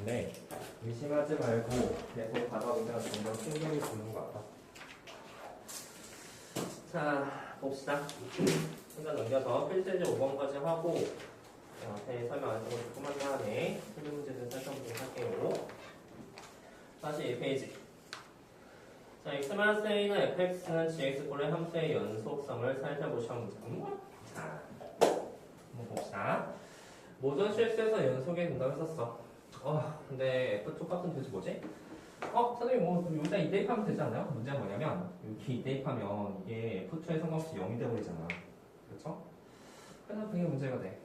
근데 의심하지 말고 계속 받아보면 점점 신경이 드는 것 같아. 자, 봅시다. 순간 넘겨서 필지지 5번까지 하고 앞에 설명 안 하고 조금 한 다음에 틀린 문제들 살펴보도록 할게요. 다시 2페이지. 자, x-a는 fx는 gx꼴의 함수의 연속성을 살펴보시면 자, 한번 봅시다. 모든 실수에서 연속이 된다고 했었어. 근데 f 똑같은 도대체 뭐지? 선생님 여기다 2 대입하면 되지 않나요? 문제가 뭐냐면 이렇게 2 대입하면 이게 f2의 상관없이 0이 되어버리잖아. 그렇죠? 그래서 그게 문제가 돼.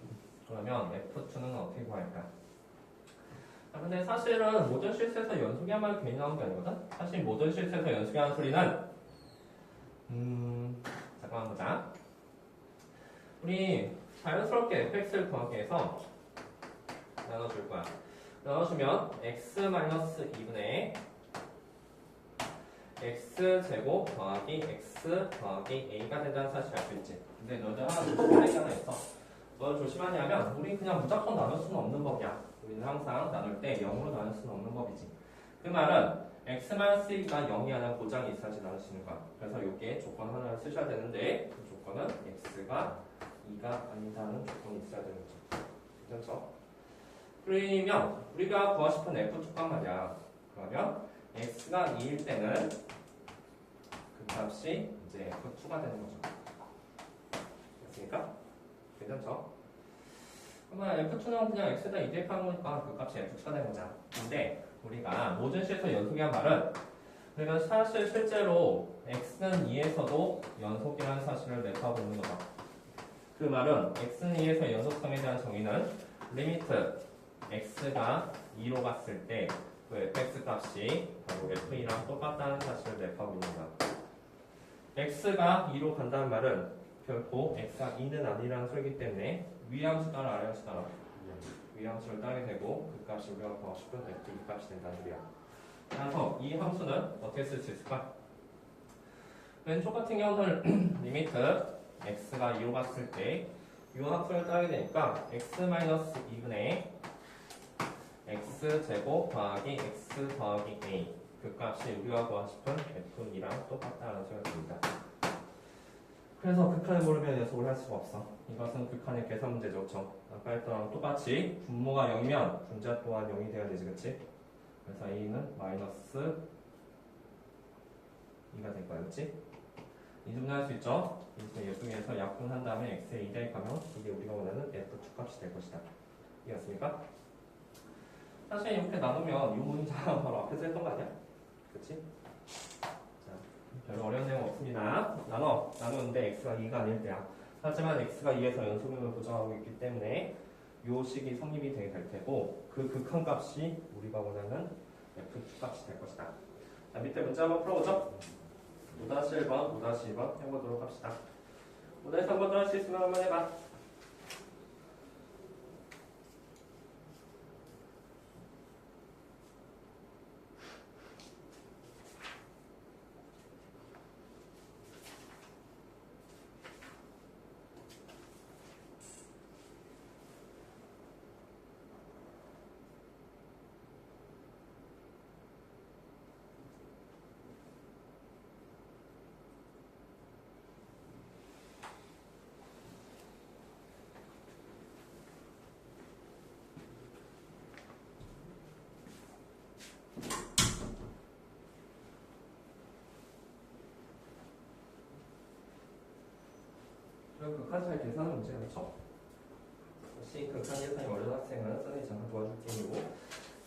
그러면 f2는 어떻게 구할까? 근데 사실은 모든 실수에서 연속이 한 말 괜히 나온 게 아니거든? 사실 모든 실수에서 연속이 하는 소리는 잠깐만 보자. 우리 자연스럽게 fx를 구하기 위해서 나눠줄 거야. 나눠주면 x-2분의 x제곱 더하기 x 더하기 a가 된다는 사실을 알 수 있지. 근데 너희들 하나 조심할 게 하나 있어. 뭘 조심하냐면 우리 그냥 무조건 나눌 수는 없는 법이야. 우리는 항상 나눌 때 0으로 나눌 수는 없는 법이지. 그 말은 x-2가 0이 아니라 고장이 있어야지 나눌 수 있는 거야. 그래서 여기에 조건 하나를 쓰셔야 되는데 그 조건은 x가 2가 아니다는 조건이 있어야 되는 거죠. 괜찮죠? 그러면 우리가 구하고 싶은 f2값 말이야. 그러면 x가 2일 때는 그 값이 이제 f2가 되는 거죠. 됐습니까? 괜찮죠? 그러면 f2는 그냥 x에다 2 대입하는 거니까 그 값이 f2가 되는 거잖아. 근데 우리가 모든 실에서 연속이란 말은 우리가 사실 실제로 x는 2에서도 연속이라는 사실을 맵하고 있는 거죠. 그 말은 x는 2에서 연속성에 대한 정의는 리미트 x가 2로 갔을 때 그 fx 값이 바로 f2랑 똑같다는 사실을 맵하고 있는 거야. x가 2로 간다는 말은 결코 x가 2는 아니라는 소리이기 때문에 위함수 따라 아래함수 따라 위함수를 따게 되고 그 값이 우리가 구하고 싶은 f2 값이 된다는 소리야. 그래서 이 함수는 어떻게 쓸 수 있을까? 왼쪽 같은 경우는 리미트 x가 2로 갔을 때 이 함수를 따게 되니까 x-2분의 x제곱 더하기 x 더하기 a 그 값이 우리가 구하고 싶은 f2랑 똑같다는 소리가 됩니다. 그래서 극한을 모르면 연속을 할 수가 없어. 이것은 극한의 계산 문제죠. 그렇죠? 아까 했던 거랑 똑같이 분모가 0이면 분자 또한 0이 돼야 되지. 그치? 그래서 a는 마이너스 2가 될 거야. 그치? 이중할 수 있죠? 그래서 예중에서 약분한 다음에 x에 2 대입하면 이게 우리가 원하는 f2 값이 될 것이다. 이해갔습니까? 사실 이렇게 나누면 이 문장 바로 앞에서 했던 거 아니야? 그치? 자, 별로 어려운 내용 없습니다. 나누는데 x가 2가 아닐 때야. 하지만 x가 2에서 연속임을 보정하고 있기 때문에 이 식이 성립이 되게 될 테고 그 극한 값이 우리가 원하는 f2 값이 될 것이다. 자, 밑에 문제 한번 풀어보죠. 5-1번, 5-2번 해보도록 합시다. 5-3번도 할 수 있으면 한번 해봐. 그럼 극한 잘 계산하는 문제가 그렇죠? 혹시 극한 계산이 어려운 학생은 선생님이 잠깐 도와줄 테니고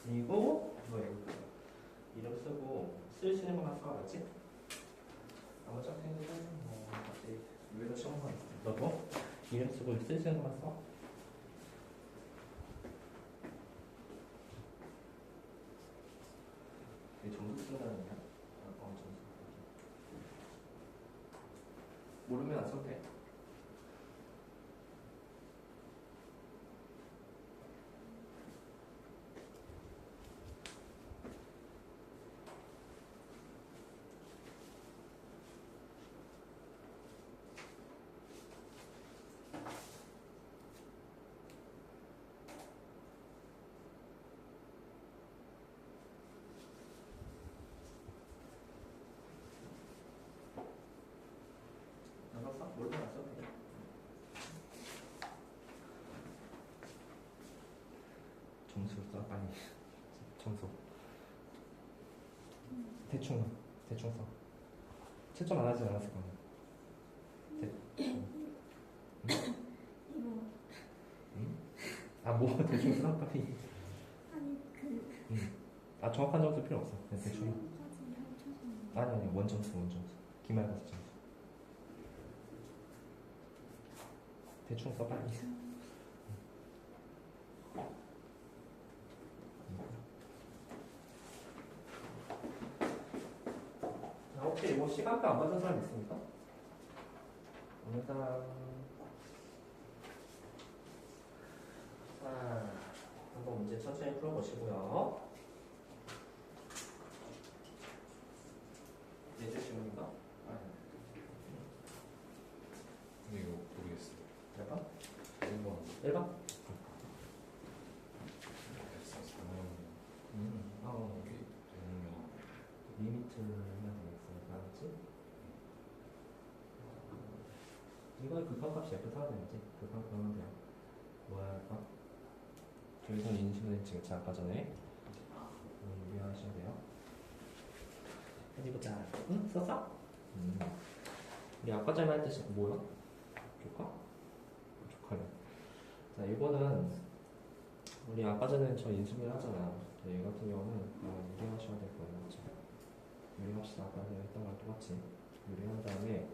그리고 이름 쓰고 쓰시는 것만 써. 알았지? 나머지 학생들은 같이 위에서 시험만 너도 이름 쓰고 쓰시는 것만 써. 이게 점수 쓴다는 거야? 점수. 모르면 안 써도 돼. 점수 써 빨리. 점수. 대충 써. 채점 안 하지 않았을 거야. 이거 뭐 대충 써 빨리. 아니 정확한 점수 필요 없어. 그냥 대충. 수능까지 합쳐서 아니 원점수. 기말고사 점수. 대충 써 빨리. 혹시 이거 시간표 안 받은 사람 있습니까? 어느 사람? 자, 한번 문제 천천히 풀어보시고요. 예제 질문인가? 근데 이거 모르겠어요. 1번? 1번 1번? X 4면 여기 되면 리미트를 해야 되겠어. 알았지? 이거의 극한값이 F 사야 되는지 극한 그러면 돼요. 뭐야 할까? 저기서 인수는 지금 아까 전에 유의하셔야 돼요. 어디 보자. 응? 썼어? 우리 아까 전에 할 뜻이 뭐야? 조카? 조카요. 자, 이거는 우리 아까 전에 저 인수분 하잖아. 얘 같은 경우는 유리하셔야 될 거예요. 맞죠? 유리합시다. 아까 전에 했던 거랑 똑같이 유리한 다음에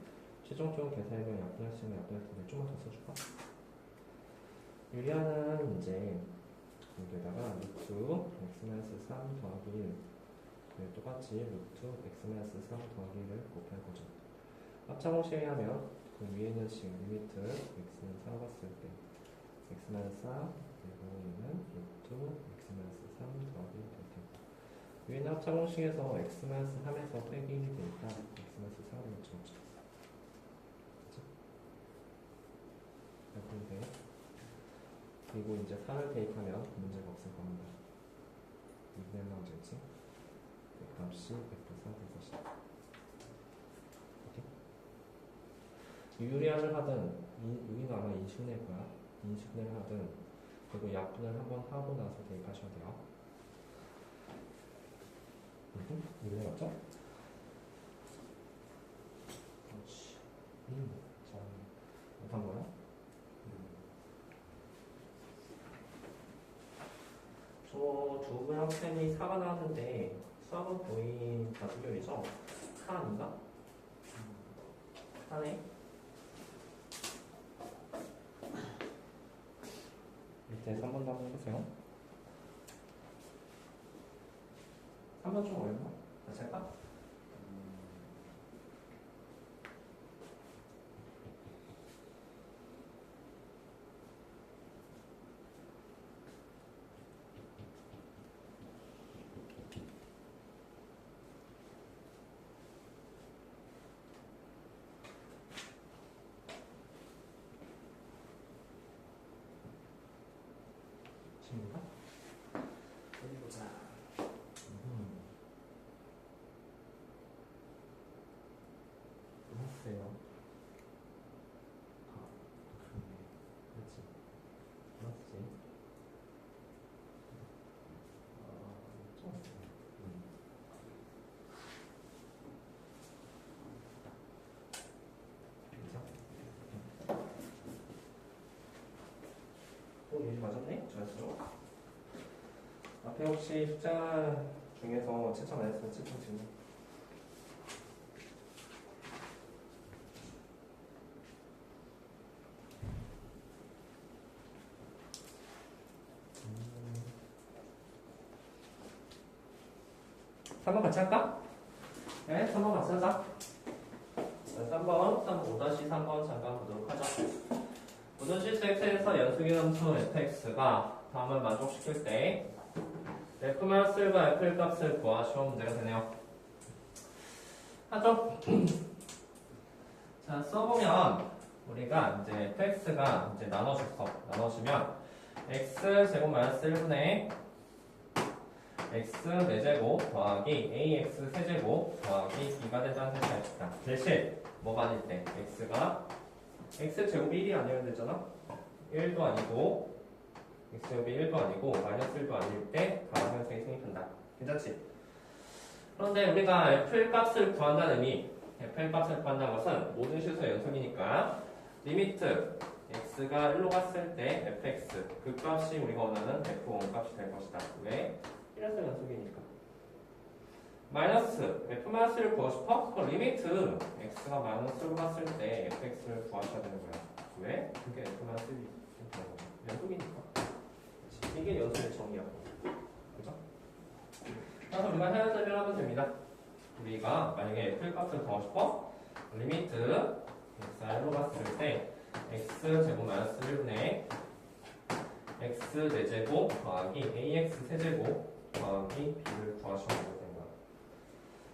최종적인 계산이면 약분할 수 있는 약분할 텐데 좀만 더 써줄까? 유리하는 이제 여기다가 루트 x-3 더하기 1 똑같이 루트 x-3 더하기 1을 곱할 거죠. 합창공식에 하면 그 위에 있는 식 리미트 x는 4 봤을 때 x-4 그리고 얘는 루트 x-3 더하기 1 될 테고 위에는 합창공식에서 x-3에서 빼기 1이 되니까 x-4를 맞춰보죠. 그죠? 그리고 이제 4를 대입하면 문제가 없을 겁니다. 이게 나오겠지? 그 값이 F4 될 것이다. 유리함을 하든 여기는 아마 인수분해일 거야. 인수분해를 하든 그리고 약분을 한번 하고 나서 대입하셔야 돼요. 유리해 맞죠? 그렇지. 자, 못한 거야? 저 두 분 학생이 4가 나왔는데 수학은 거의 다수결이죠? 4 아닌가? 4네? 밑에 3번도 한번 해보세요. 3번 좀 어렵나? 다시 할까? 십니다. 어디 보자. 했어요. 그렇지. 맞지? 좀. 그죠? 얘기 맞았네? 잘했어. 앞에 혹시 숫자 중에서 채점 안 했으면 채점 질문. 한번 같이 할까? 네, 3번 같이 하자. 3번, 5-3번 잠깐 보도록 하죠. 모든 실수 x에서 연속의 함수 fx가 다음을 만족시킬 때 F-과 F 값을 구하 시험 문제가 되네요. 하죠? 자, 써보면 우리가 이제 fx가 이제 나눠주면 x 제곱 마이너스 1분의 x 4제곱 더하기 ax 세제곱 더하기 2가 된다는 뜻이 있다. 대신 뭐가 아닐 때 x가 x 제곱 1이 아니면 되잖아. 1도 아니고 x제곱이 1도 아니고 마이너스 1도 아닐 때 다음 현상이 성립한다. 괜찮지? 그런데 우리가 f의 값을 구한다는 의미, f의 값을 구한다는 것은 모든 실수 연속이니까 리미트 x가 1로 갔을 때 fx 그 값이 우리가 원하는 f1 값이 될 것이다. 왜? 1에서 연속이니까. 마이너스 f-1을 구하고 싶어? 그 리미트 x가 마이너스로 갔을 때 fx를 구하셔야 되는 거야. 왜? 그게 f-1이 연속이니까. 이게 연속의 정의야. 그죠? 그래서 우리가 해야 되면 하면 됩니다. 우리가 만약에 f 값을 구하고 싶어? 리미트 x가 1로 갔을 때 x제곱 마이너스 1분의 x 4제곱 더하기 ax 세제곱 더하기 b를 구하시면 되는 거야.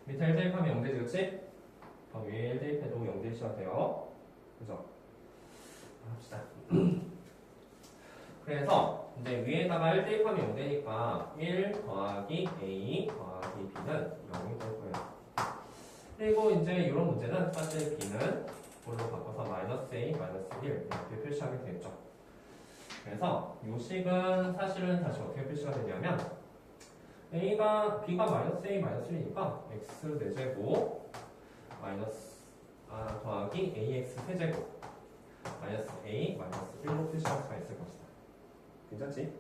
밑에 1 대입하면 0 되지, 그치? 위에 1 대입해도 0 대입하셔야 돼요. 그죠? 합시다. 그래서 이제 위에다가 1 대입하면 0 되니까 1 더하기 a 더하기 b는 0이 될 거예요. 그리고 이제 이런 문제는 사실 b는 뭘로 바꿔서 마이너스 a, 마이너스 1 이렇게 표시하게 되겠죠. 그래서 이 식은 사실은 다시 어떻게 표시가 되냐면 b가 마이너스 a, 마이너스 1이니까 x 4제곱 마이너스 더하기 ax 세제곱 마이너스 a, 마이너스 1로 표시할 수가 있을 것이다. 괜찮지?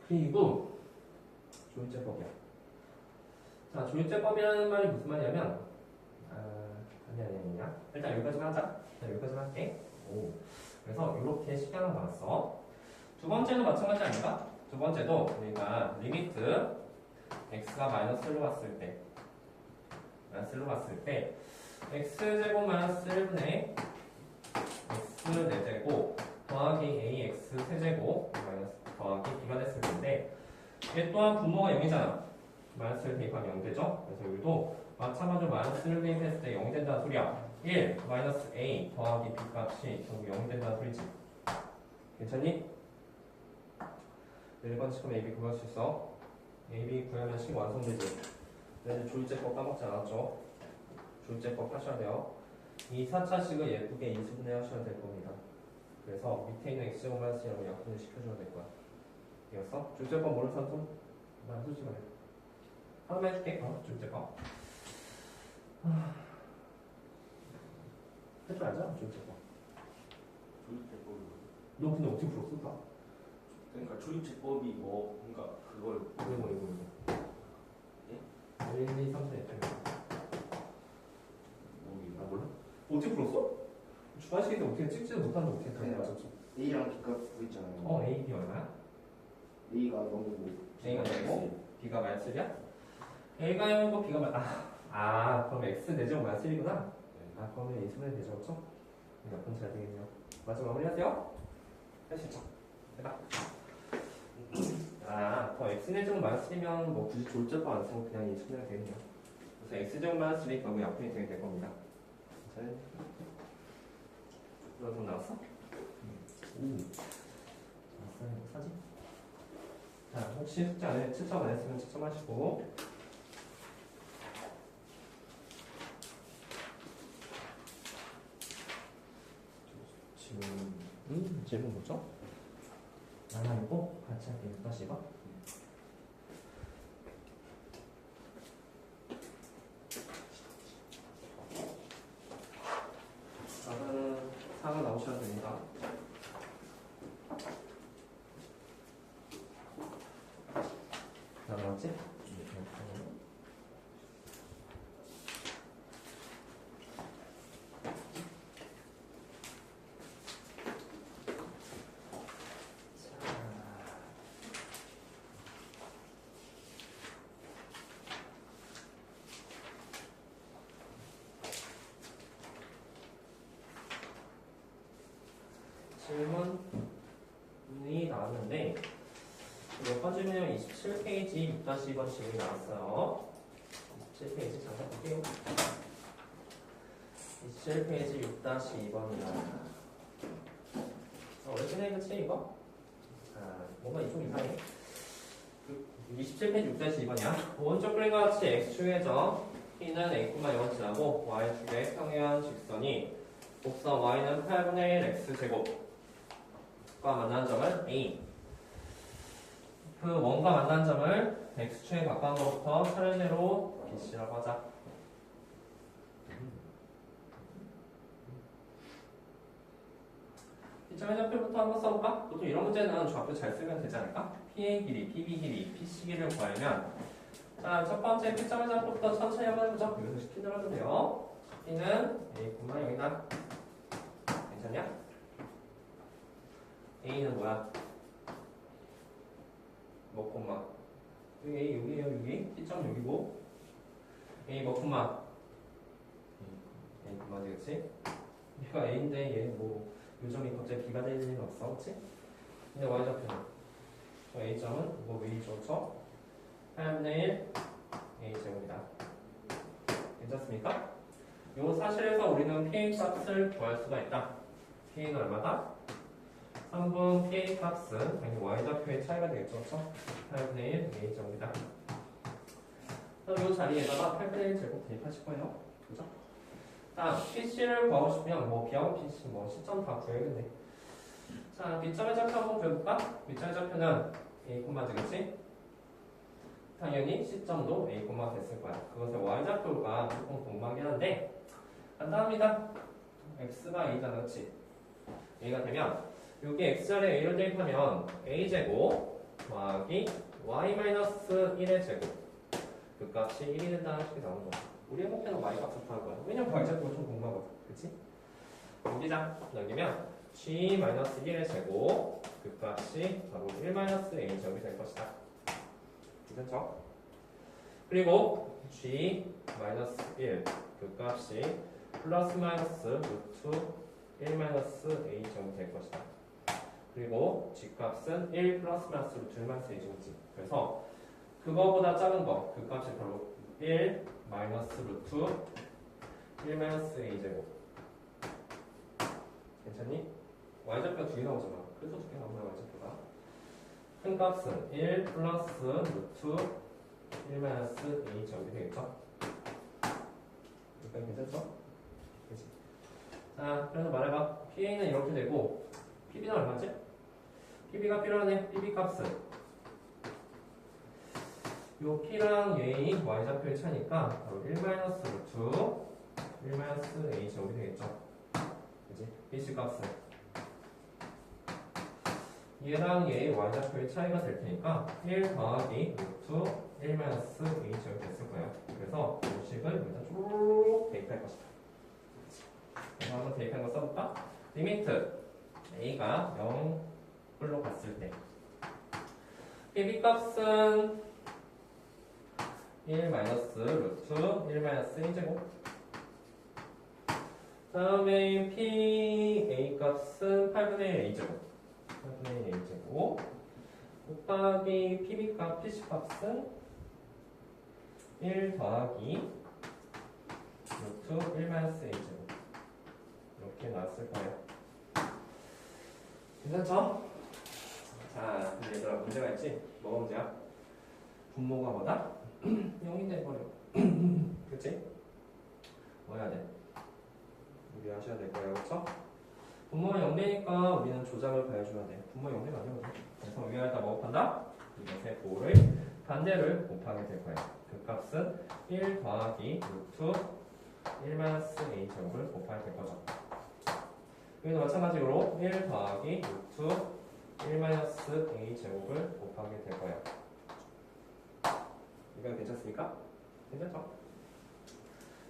그리고 조율제법이야. 자, 조율제법이라는 말이 무슨 말이냐면 아니야. 일단 여기까지만 하자. 여기까지만 할게. 오. 그래서 이렇게 식이 하나 나왔어. 두 번째도 마찬가지 아닌가? 두 번째도 우리가 리미트 x가 마이너스 1로 갔을 때 x제곱 마이너스 1분의 x 4제곱 더하기 ax 세제곱 마이너스 더하기 b가 됐을 텐데 얘 또한 분모가 0이잖아. 마이너스 1 대입하면 0 되죠? 그래서 여기도 마찬가지로 마이너스 1 대입했을 때 0이 된다는 소리야. 1 마이너스 a 더하기 b 값이 결국 0이 된다는 소리지. 괜찮니? 1번 지금 AB 구할 수 있어. AB 구하면 식 완성되지. 근데 조율제법 까먹지 않았죠? 조율제법 하셔야 돼요. 이 4차식을 예쁘게 인수분해 하셔야 될 겁니다. 그래서 밑에 있는 x제곱 마이너스라고 약분을 시켜줘야 될 거야. 이겼어? 조율제법 모르는 사람 손? 나 쓰지 말래. 하나만 해줄게. 조율제법. 할 줄 알잖아, 조율제법. 조립제법이 너 근데 어떻게 풀었어? 그러니까 조립제법이 뭐 그러니까 그걸 이거. 예? 1, 2, 3, 4 있잖아. 모르겠나? 몰라? 어떻게 풀었어? 주관식인데 어떻게 찍지도 못하는데 어떻게 다 맞았어? A랑 B가 있잖아요. A, B 얼마야? A가 0이고 A가 0이고 B가 마이너스 1이야? A가 0이고 B가 그럼 X 내제곱 마이너스 1이구나? 그러면 A 수분의 대제곱죠? 몇 번 잘 되겠네요. 마지막 마무리하세요. 할 수 있죠? 해봐. 더 X 내제곱 마이너스 1이면 뭐 굳이 졸제법 안 쓰고 그냥 A 수분해가 되겠네요. 그래서 X 제곱 마이너스 1이 결국 약분이 되게 될 겁니다. 잘. 그래서 나왔어? 나왔어요. 사진? 자, 혹시 숙제 안 해, 채점 안 했으면 채점하시고. 질문 뭐죠? 이거 같이 할게요. 다시 봐. 다른 상을 나오셔야 됩니다. 나왔지? 질문이 나왔는데 몇 번 질문이면 27페이지 6-2번 질문이 나왔어요. 27페이지 잠깐 볼게요. 27페이지 6-2번이다. 원래 끝내 그치 이거? 뭔가 좀 이상해. 27페이지 6-2번이야. 오른쪽 그림과 같이 x축의 p는 a만 0을 지나고 y축의 평행한 직선이 곡선 y는 8분의 1 x제곱 과 만나는 점은 A. 그 원과 만난 점을 x축에 가까운 것부터 차례대로 BC라고 하자. B점의 좌표부터 한번 써볼까? 보통 이런 문제는 좌표 잘 쓰면 되지 않을까? P의 길이, PB 길이, PC 길이를 구하려면 자, 첫 번째 B점의 좌표부터 천천히 한번 해보자. 여기서 시키더라도 해도 돼요. P는 A, 여기다. 괜찮냐? A는 뭐야? 뭐 콤마? 여기 A 여기에요 여기. P점 여기고 A 뭐 콤마? A 콤마지 그치? 얘가 A인데 얘 뭐 요점이 갑자기 B가 될 일은 없어 그치? 근데 Y좌표는 저 A점은 뭐 V죠 그쵸? 8분의 1 A제곱이다. 괜찮습니까? 요 사실에서 우리는 PA 값을 구할 수가 있다. PA는 얼마다? 3분 PA 값은 당연히 Y좌표의 차이가 되겠죠 그쵸? 8분의 1 A제곱이다. 그럼 이 자리에다가 8분의 1 제곱 대입하실 거예요. 그죠? 자, PC를 구하고 싶으면 뭐 B하고 PC 뭐 시점 다 구해야겠네. 자, B점의 좌표 한번 구해볼까? B점의 좌표는 A, 그치? 당연히 시점도 A, 됐을 거야. 그것의 Y좌표가 조금 궁금하긴 한데 간단합니다. X가 A잖아, 그치? A가 되면 여기 X자리에 A를 대입하면 A제곱 더하기 Y-1의 제곱 그 값이 1이 된다는 식이 나오는 거야. 우리의 목표는 Y값을 구할 거야. 왜냐면 Y좌표가 좀 궁금하거든. 그치? 넘기자. 넘기면 G-1의 제곱 그 값이 바로 1-A 제곱이 될 것이다. 괜찮죠? 그리고 G-1 그 값이 플러스 마이너스 루트 1-A 제곱이 될 것이다. 그리고 G 값은 1 플러스 마이너스 루트 1-A 제곱이지. 그래서 그거보다 작은 거, 그 값이 바로 1 마이너스 루트 1-A 제곱. 괜찮니? Y좌표가 2개 나오잖아. 그래서 2개 나온 거야, Y좌표가. 큰 값은 1 플러스 루트 1-A 제곱이 되겠죠? 일단 괜찮죠? 그치? 자, 그래서 말해봐. PA는 이렇게 되고, PB는 얼마지? PB가 필요하네. PB 값은. 요 P랑 얘의 Y좌표의 차니까 바로 1 루트 1-A 제곱이 되겠죠? 그치? BC 값은 얘랑 얘의 Y좌표의 차이가 될 테니까 1 더하기 루트 1-A 제곱이 됐을 거예요. 그래서 이 식을 일단 쭉 대입할 것이다. 그래서 한번 대입한 거 써볼까? 리미트 A가 0으로 갔을 때 PB 값은 1 루트 1-A 제곱. 다음에 PA 값은 8분의 1 A 제곱. 8분의 1 A 제곱. 곱하기 PB 값, PC 값은 1 더하기 루트 1-A 제곱. 이렇게 나왔을 거예요. 괜찮죠? 자, 근데 얘들아 문제가 있지? 뭐가 문제야? 분모가 뭐다? 0이 돼버려. 그치? 뭐 해야 돼? 우리 하셔야 될 거예요. 그쵸? 분모가 0되니까 우리는 조작을 가해줘야 돼. 분모가 0되면 안 되거든. 그래서 여기에다 뭐 곱한다? 이것의 보호를 반대를 곱하게 될 거예요. 그 값은 1 더하기 루트 1-A 제곱을 곱하게 될 거죠. 여기도 마찬가지로 1 더하기 루트 1-A 제곱을 곱하게 될 거예요. 이건 괜찮습니까? 괜찮죠?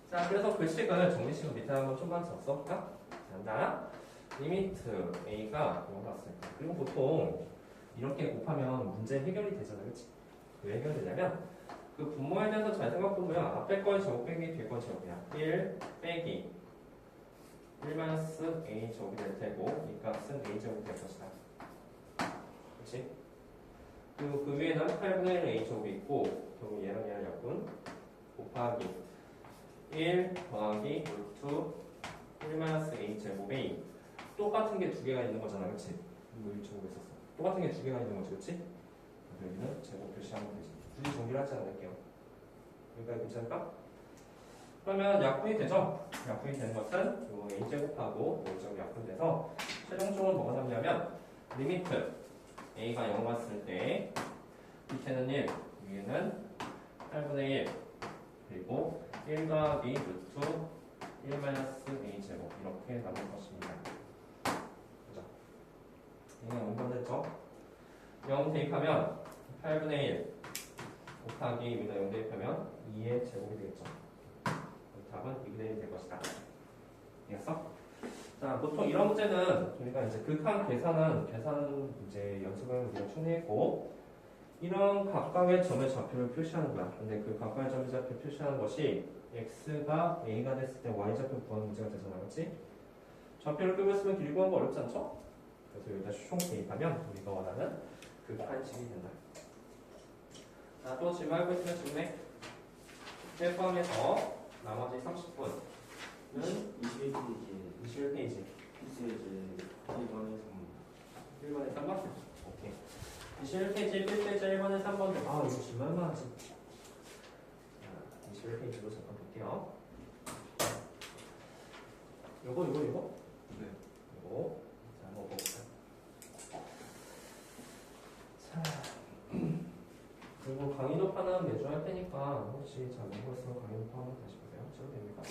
자, 그래서 글씨를 정리식으로 밑에 한번 좀만 써볼까? 잔다. 리미트 A가 0 갔을 때. 그리고 보통 이렇게 곱하면 문제 해결이 되잖아, 그치? 왜 해결이 되냐면 그 분모에 대해서 잘 생각해보면 앞에 거의 제곱 빼기 뒤에 거의 제곱이야. 1 빼기 1-A 제곱이 될 테고 이 값은 A 제곱이 될 것이다. 그치? 그리고 그 위에는 8분의 1 A 제곱이 있고 그리고 얘랑 약분 곱하기 1 더하기 루트 1-A 제곱 A 똑같은 게 두 개가 있는 거잖아, 그치? 이거 1제곱 있었어. 똑같은 게 두 개가 있는 거지, 그치? 여기는 제곱 표시하면 되지. 굳이 정리를 하지 않을게요. 여기까지 괜찮을까? 그러면 약분이 되죠? 약분이 되는 것은 요 A제곱하고 A제곱 약분돼서 최종적으로 뭐가 남냐면 리미트 A가 0 갔을 때 1 위에는 8분의 1 그리고 1 더하기 루트 1 마이너스 a 제곱 이렇게 남을 것입니다. 그죠? 이게 연관됐죠? 0 대입하면 8분의 1 곱하기 여기다 0 대입하면 2의 제곱이 되겠죠. 답은 2분의 1이 될 것이다. 이해했어? 자, 보통 이런 문제는 우리가 이제 극한 계산 문제 연습을 우리가 충분했고 이런 각각의 점의 좌표를 표시하는 거야. 근데 그 각각의 점의 좌표 표시하는 것이 x가 a가 됐을 때 y 좌표 구하는 문제가 되잖아, 그렇지? 좌표를 끄고 있으면 길이 구하는 거 어렵지 않죠? 그래서 여기다 총 대입하면 우리가 원하는 극한식이 된다. 자, 또 질문하고 있으면 질문해. 때 포함해서 나머지 30분은 21페이지에 21페이지. 필수에 이제 1번에 1번에 3번? 오케이. 21페이지, 1페이지, 1번에 3번. 아, 이거 질문만 하지. 자, 21페이지로 잠깐 볼게요. 요거. 네. 요거. 자, 한번 볼게요. 자. 그리고 강의도 파는 매주 할 테니까 혹시 잘 모르겠으면 강의도 파는 다시 보세요. 저도 됩니까?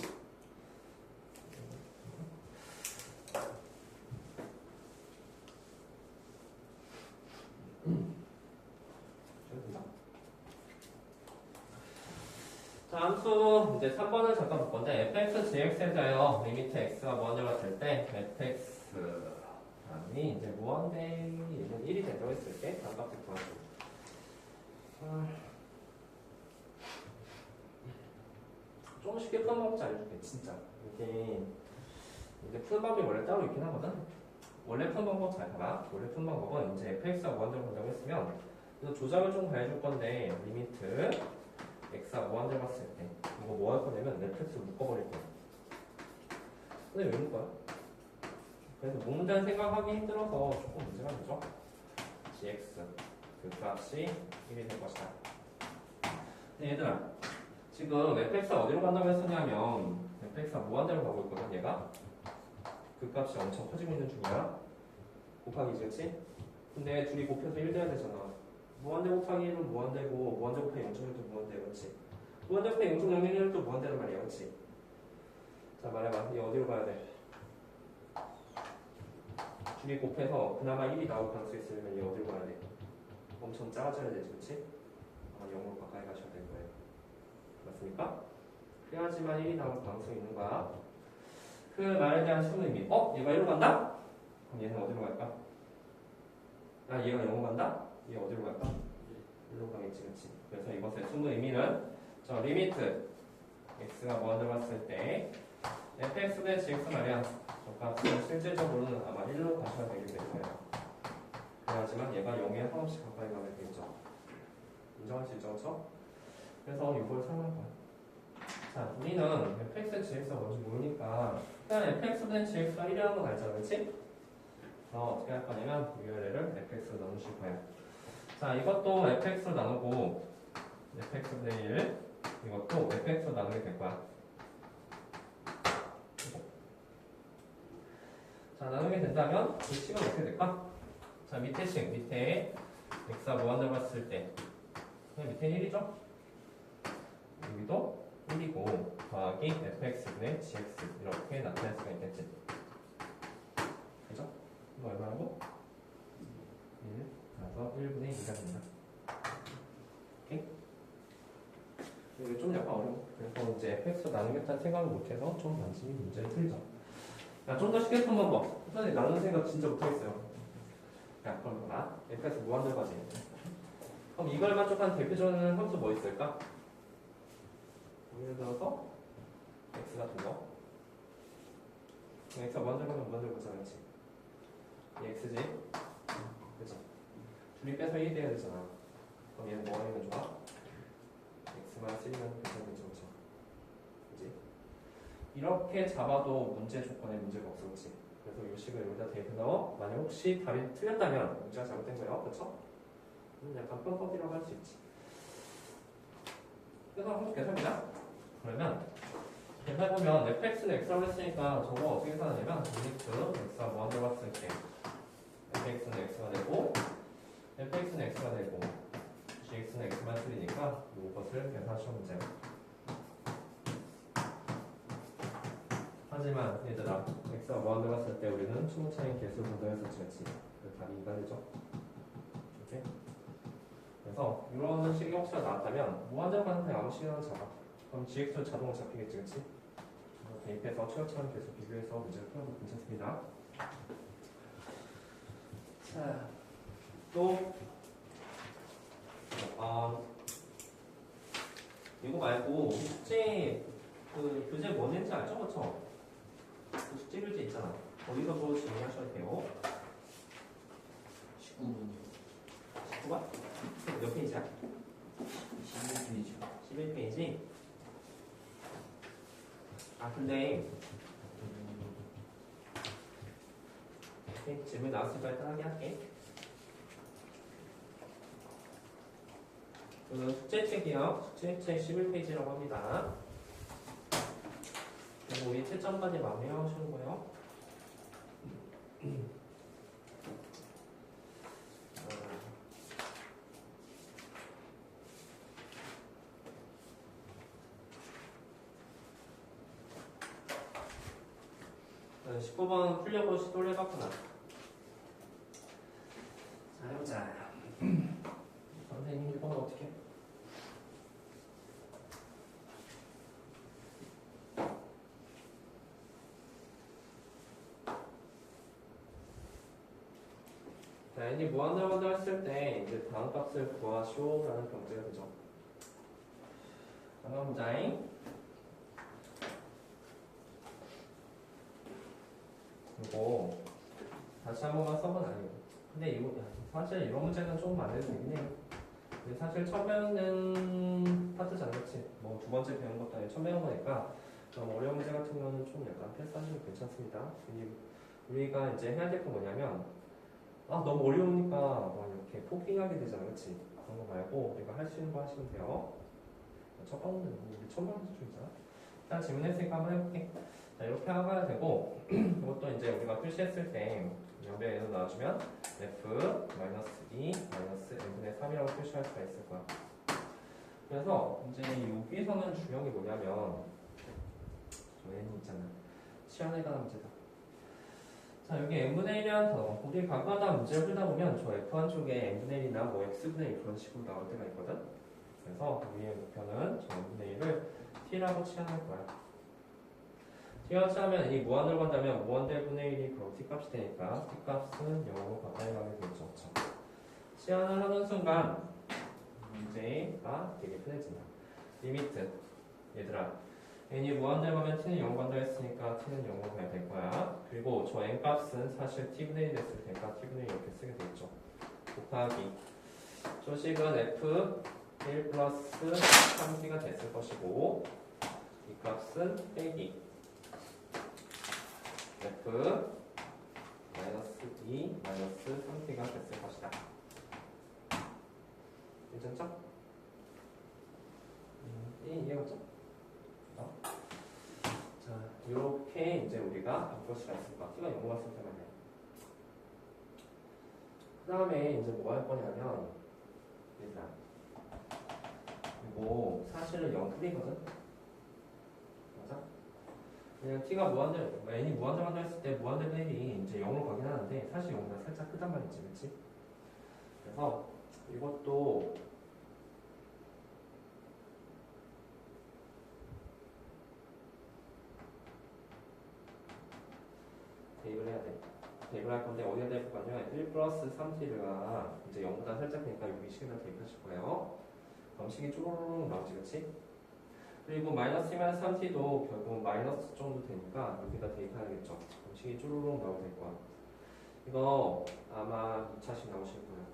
자, 함수 이제 3번을 잠깐 볼 건데 fx, gx에 대하여 리미트 x가 무한대가 될 때 fx이 이제 무한대는 1이 된다고 했을 때 반값을 구하죠. 좀 쉽게 푸는 방법이 알려줄게, 진짜. 이게 푸는 방법이 원래 따로 있긴 하거든. 원래 푸는 방법 잘 봐봐. 원래 푸는 방법은 이제 fx가 무한대로 간다고 했으면 그래서 조작을 좀 해줄 건데 리미트 x가 무한대로 갔을 때 이거 뭐 할 거냐면 fx를 묶어버릴 거야. 근데 왜 묶어요? 그래서 묶는다는 생각하기 힘들어서 조금 문제가 되죠. gx 그 값이 1이 될 것이다. 네, 얘들아 지금 fx가 어디로 간다고 했었냐면 fx가 무한대로 가고 있거든. 얘가 그 값이 엄청 커지고 있는 중이야. 곱하기지, 그치? 근데 둘이 곱해서 1 돼야 되잖아. 무한대 곱하기 1은 무한대고 무한대 곱하기 0.1도 무한대, 그렇지? 무한대 곱하기 0.01도 무한대란 말이야, 그렇지? 자, 말해봐. 얘 어디로 가야 돼? 둘이 곱해서 그나마 1이 나올 가능성이 있으면 얘 어디로 가야 돼? 엄청 작아져야 되지, 그렇지? 아마 0으로 가까이 가셔야 될 거예요. 맞습니까? 그래야지만 1이 나올 가능성이 있는 거야. 그 말에 대한 숨은 의미. 얘가 1로 간다? 그럼 얘는 어디로 갈까? 얘가 0으로 간다? 얘 어디로 갈까? 1로 가겠지, 그치? 그래서 이것의 숨은 의미는 저 리미트 x가 무한대로 갔을 때 fx 대 gx 말이야. 저 값은 실질적으로는 아마 1로 가셔야 되게 될 거예요. 그래야지만 얘가 0에 한없이 가까이 가게 되겠죠. 인정할 수 있죠, 그렇죠? 그래서 이걸 사용할 거야. 자, 우리는 fx, gx가 뭔지 모르니까 그냥 fx 대 gx가 1이라는 건 알잖아, 그렇지? 어떻게 할 거냐면 위아래를 fx로 나누실 거예요. 자, 이것도 fx로 나누고 fx 대 1 이것도 fx로 나누게 될 거야. 자, 나누게 된다면 이 식은 어떻게 될까? 자, 밑에 식, 밑에 x가 무한대로 갔을 때 그냥 밑에 1이죠? 여기도 1이고 더하기 fx분의 gx 이렇게 나타낼 수가 있겠지. 그죠? 이거 얼마라고? 1, 그래서 1분의 2가 된다. 오케이? 이게 좀 약간 어려워. 그래서 이제 fx 나누겠다는 생각을 못해서 좀 단순히 문제를 풀죠. 야, 좀 더 쉽게 푸는 방법. 선생님 나누는 생각 진짜 못하겠어요. 야, 그럼 봐. fx 무한대로 가지. 그럼 이걸 만족한 대표적인 함수 뭐 있을까? 예를 들어서 x 같은 거. x가 무한대로 가면 무한대로 가잖아, 그렇지? 이 x지? 그죠? 둘이 빼서 1이 돼야 되잖아. 그럼 얘는 뭐가 되면 좋아? x만 3면 괜찮겠죠, 그렇죠? 그지? 이렇게 잡아도 문제 조건에 문제가 없어, 그렇지? 그래서 이 식을 여기다 대입해 넣어. 만약 혹시 답이 틀렸다면 문제가 잘못된 거예요, 그렇죠? 약간 뻔뻔이라고 할 수 있지. 그래서 한번 계산해보자. 그러면 계산해보면 fx는 x라고 했으니까 저거 어떻게 계산하냐면 리미트 x가 무한대로 갔을 때 fx는 x가 되고 fx는 x가 되고 gx는 x가 시험 문제. 하지만 얘들아, x가 무한대 갔을 때 우리는 충분차인 개수 분석했었지, 그렇지? 그 답이 2가 되죠. 오케이? 그래서 이런 식이 혹시나 나왔다면 무한대로 가는 데 아무 시간을 잡아. 그럼 gx로 자동으로 잡히겠지, 그렇지? 그래서 대입해서 최고차는 계속 비교해서 문제를 풀어도 괜찮습니다. 자, 또 이거 말고 숙제 그 교재 뭐 낸지 알죠, 그쵸? 그 숙제 교재 있잖아. 거기서도 질문하셔도 돼요. 19분이요. 19번? 몇 페이지야? 11페이지요. 11페이지. 아 근데 질문 나왔으니까 일단 하게 할게. 그 숙제책이요. 숙제책 11페이지라고 합니다. 그리고 우리 채점까지 마무리하시는 거예요. 어, 19번 풀려고 시도를 해봤구나. 자, 해보자. 선생님 이거는 어떻게 해? 자, 이제 무한대로 했을 때 이제 다음 값을 구하시오라는 경제가 되죠. 잠깐 보자잉. 이거 다시 한 번만 써본 아니고. 근데 이거 사실 이런 문제는 조금 안 해도 되긴 해요. 근데 사실 처음 배우는 파트잖아, 그렇지? 뭐 두 번째 배우는 것도 아니고 처음 배우는 거니까 좀 어려운 문제 같은 거는 좀 약간 패스하시면 괜찮습니다. 우리가 이제 해야 될 건 뭐냐면 너무 어려우니까 막 이렇게 포기하게 되잖아, 그렇지? 그런 거 말고 우리가 할 수 있는 거 하시면 돼요. 첫 번째는 우리 처음 배우는 수준이잖아. 일단 질문했으니까 한번 해볼게. 자, 이렇게 하면 되고 이것도 이제 우리가 표시했을 때 양변에서 나와주면 f-2 n분의 3이라고 표시할 수가 있을 거야. 그래서 이제 여기서는 중요한 게 뭐냐면 저 n 있잖아. 시간에 관한 문제다. 자, 여기 n분의 1이라는 단어 우리 가끔가다 문제를 풀다 보면 저 f1 쪽에 n분의 1이나 뭐 x분의 1 그런 식으로 나올 때가 있거든. 그래서 우리의 목표는 저 n분의 1을 t라고 치환할 거야. t라고 치환하면 이 무한으로 간다면 무한대분의 1이 그럼 t값이 되니까 t값은 0으로 가까이 가게 되죠. 치환을 하는 순간 문제가 되게 편해진다. 리미트 얘들아 n이 무한대로 가면 t는 0 간다 했으니까 t는 0으로 가야 될 거야. 그리고 저 n값은 사실 t분의 1 됐을 테니까 t분의 1 이렇게 쓰게 되겠죠. 곱하기 조식은 f1 플러스 3t가 됐을 것이고 이 값은 빼기 f 마이너스 2 마이너스 3t가 됐을 것이다. 괜찮죠? 이해가죠? 자, 이렇게 이제 우리가 바꿀 수가 있을 거야. t가 0 갔을 때 말이야. 그 다음에 이제 뭐 할 거냐면 얘들아 이거 사실은 0급이거든? 맞아? 그냥 t가 무한대로, n이 무한대로 한다 했을 때 무한대로 1이 이제 0으로 가긴 하는데 사실 0보다 살짝 크단 말이지, 그치? 그래서 이것도 대입을 해야 돼. 대입을 할 건데 어디다 대입할 거냐면 1 플러스 3t가 이제 0보다 살짝 되니까 여기 식에다 대입하실 거예요. 그럼 식이 쪼르륵 나오지, 그치? 그리고 마이너스 2 마이너스 3t도 결국 마이너스 정도 되니까 여기다 대입해야겠죠. 그럼 식이 쪼르륵 나오게 될 거야. 이거 아마 2차식 나오실 거예요.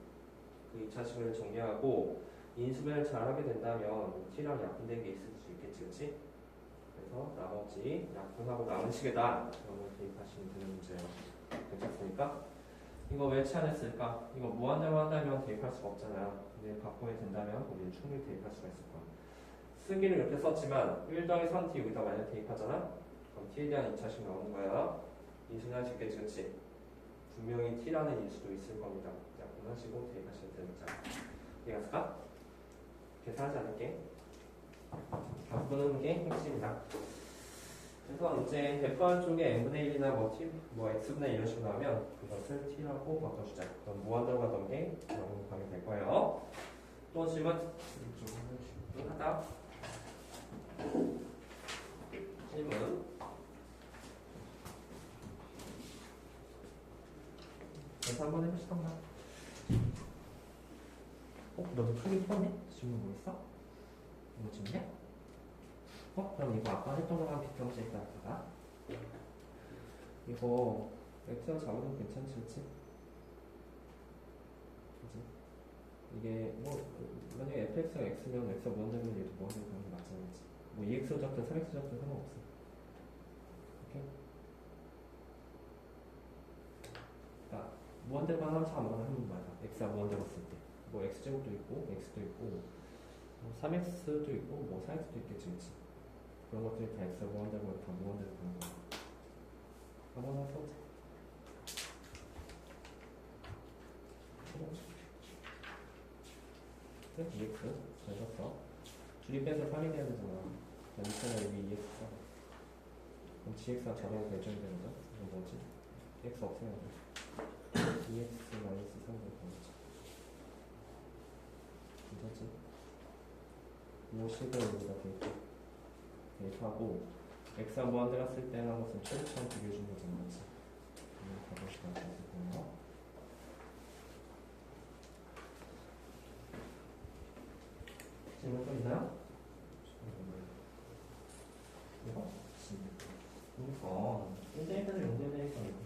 그 2차식을 정리하고 인수분해를 잘 하게 된다면 t랑 약분된 게 있을 수 있겠지, 그치? 그래서 나머지 약분하고 남은 식에다 이걸 대입하시면 되는 문제예요. 괜찮습니까? 이거 왜 치환했을까? 이거 무한대로 한다면 대입할 수가 없잖아요. 근데 바꾸게 된다면 우리는 충분히 대입할 수가 있을 거야. 쓰기를 이렇게 썼지만 1 더하기 3t 여기다 만약 대입하잖아? 그럼 t에 대한 2차식 나오는 거야. 인수분해할 수 있겠지, 그치? 분명히 t라는 인수도 있을 겁니다. 약분하시고 대입하시면 됩니다. 이해갔을까? 계산하지 않을게. 바꾸는 게 핵심이다. 그래서 이제 F1 쪽에 n분의 1이나 뭐 x분의 1 이런 식으로 나오면 그것을 t라고 바꿔주자. 그럼 무한대로 가던 게 영으로 가게 될 거예요. 또 질문? 또 하다. 질문. 그래서 한번 해보시던가. 너도 크게 풀었네? 질문 뭐 있어? 뭐 질문이야? 그럼 이거 아까 했던 거랑 비슷한 거 있다. 이거 엑셀 잡아도 괜찮지, 그치? 그치? 이게 뭐 만약에 fx가 x면 x가 무한대면 얘도 무한대로 가는 게 마찬가지지. 뭐 2x 적든 3x 적든 상관없어. 오케이? 그러니까 무한대로 가는 함수 아무거나 하면 맞아. x가 무한대로 갔을 때. 뭐 x제곱도 있고 x도 있고 뭐 3x도 있고 뭐 4x도 있겠지, 그치? 그런 것들이 다 x가 무한대로 가고 다 무한대로 가는 거야. 아무거나 써보자. 그래? 2x 잘 썼어. 줄이 빼서 3이 돼야 되잖아. 밑에는 여기 2x 써. 그럼 gx가 자동으로 결정이 되는 거야? 이건 뭐지? x 없애야 돼. 2x 마이너스 3을 보내자. 괜찮지? 무식을 여기다 대입하고 x가 무한대 갔을 때 하는 것은 최대치랑 비교해주는 거잖아, 그치? 가보시다 할 수 있을 거예요. 질문 또 있나요? 이거? 그러니까 1대1대로 연결되니까 이렇게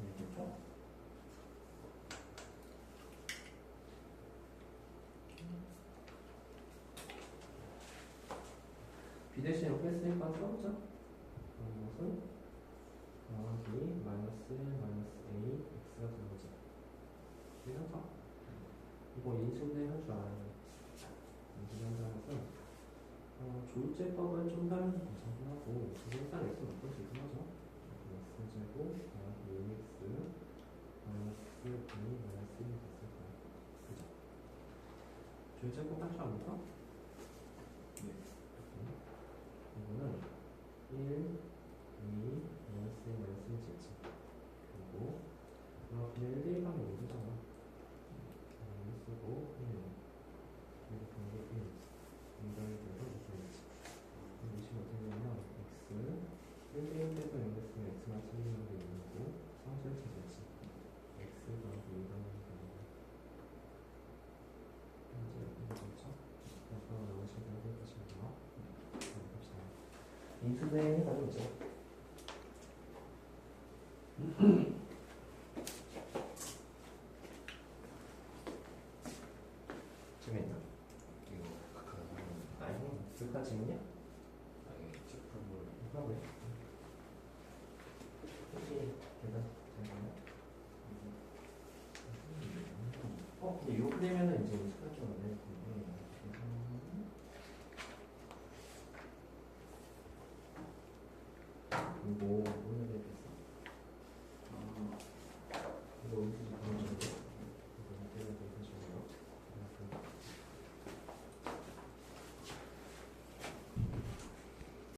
b 대신 옆에 쓰니까 써보자. 이것은 더하기 마이너스 a x가 되는 거지. 이해하죠? 이거 인수분해 할 줄 알아야 돼. 인수분해하는 것은 조율제법은 좀 다른 게 괜찮긴 하고 일단 x 바꿀 수 있긴 하죠. x제곱 더하기 ax 마이너스 b 마이너스 1이 됐을 거야. 그죠? 조율제법 할 줄 압니까? 이거는 1, 2, 마이너스 1, 마이너스 1 있지. 그리고 그냥 1, 1 가면 5잖아. 쓰고 1, 그리고 분계 1 분간이 돼서 이렇게 이식이 어떻게 되냐면 x 1대1에서 0됐으면 x만 틀리는 게 0이고 상수의 체제지. x 더하기 2라는 게 되는 이제 이거 그렇죠? 그래서 나머지 대로 해보시면 봅시다. 인수분해 해가지고 이제 재밌나? 이거 각각 하는 아니, 불카 질문이야? 아니 제품을 누가 왜? 혹시 대답 되나요? 근데 이렇게 되면은 이제 익숙할 줄 알아야 될 텐데. 그리고